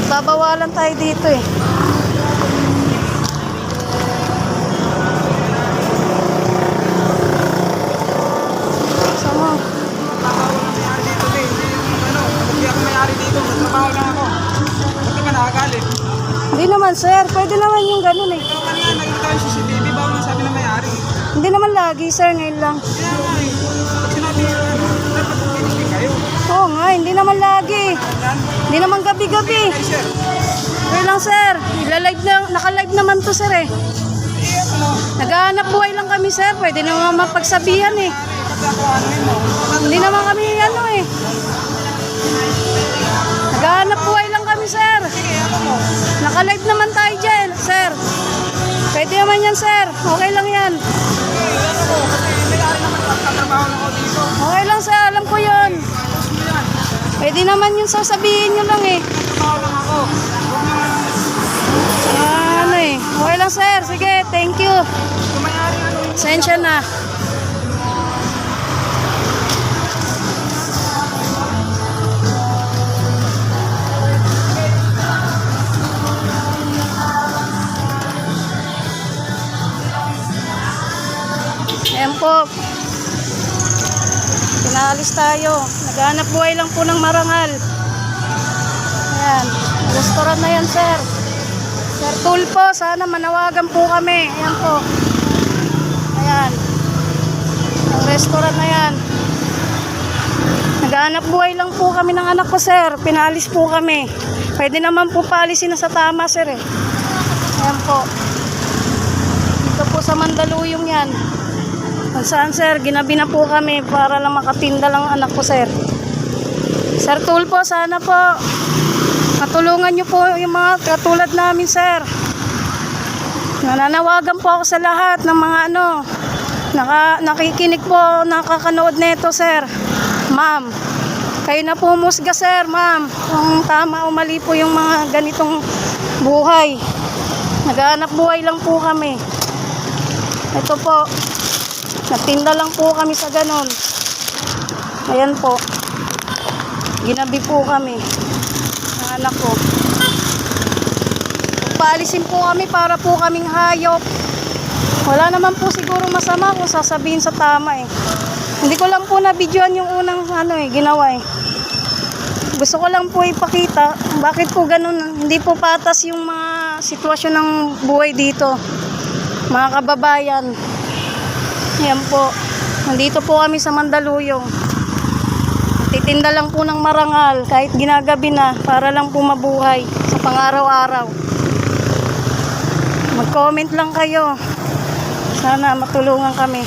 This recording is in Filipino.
Babawalan tayo dito eh. Sama. Hindi ako may-ari dito. Nagtrabaho lang ako. Bakit ka nakagalit? Hindi naman sir, pwede naman yung ganun eh. Pero kanina nagkita yung CCTV. Bawal na sabi na may-ari. Hindi naman lagi sir, ngayon lang. Kaya nga eh. Pag sinabi nyo, dapat pinigil kayo. Oo nga, hindi naman lagi. Hindi naman gabi-gabi. Ay sir. Okay lang sir, naka-live naman to sir eh. Naghahanap buhay lang kami sir, pwede naman mapagsabihan eh. Kasi ako anuin mo. Hindi naman kami ano eh. Naghahanap buhay lang kami sir. Sige, ano mo? Naka-live naman tayo dyan sir. Pwede naman yan sir, okay lang yan. Sige, ano mo? Kasi may-ari naman nagtatrabaho lang ako dito. Okay lang sir, alam ko yun. Tapos mo yan. Pwede naman yun sasabihin nyo lang eh. Nagtatrabaho lang ako. Huwag naman Ano eh, okay lang sir, sige, thank you. kung may-ari ano. Sensya na. Ayan po. Pinalis tayo. Naghanap buhay lang po ng marangal. Ayan. Restaurant na yan, sir. Sir Tulpo, sana manawagan po kami. Ayan po. Ayan. Ang restaurant na yan. Naghanap buhay lang po kami ng anak ko, sir. Pinalis po kami. Pwede naman po paalisin na sa tama, sir. Eh. Ayan po. Dito po sa Mandaluyong yan. Kung saan sir, ginabi na po kami para lang makatinda lang ang anak ko sir. Sir Tulpo, sana po matulungan nyo po yung mga katulad namin sir. Nananawagan po ako sa lahat ng mga nakikinig po, nakakanood nito sir. Ma'am, kayo na po musga sir, ma'am. Kung tama o mali po yung mga ganitong buhay. Naghahanap buhay lang po kami. Ito po. Nagtinda lang po kami sa ganon. Ayan po. Ginabi po kami. Ang anak ko. Paalisin po kami para po kaming hayop. Wala naman po siguro masama kung sasabihin sa tama eh. Hindi ko lang po na-videoan yung unang ginawa eh. Gusto ko lang po ipakita bakit po ganon. Hindi po patas yung mga sitwasyon ng buhay dito. Mga kababayan. Yan po. Nandito po kami sa Mandaluyong. Titinda lang po ng marangal kahit ginagabi na para lang po mabuhay sa pang-araw-araw. Mag-comment lang kayo. Sana matulungan kami.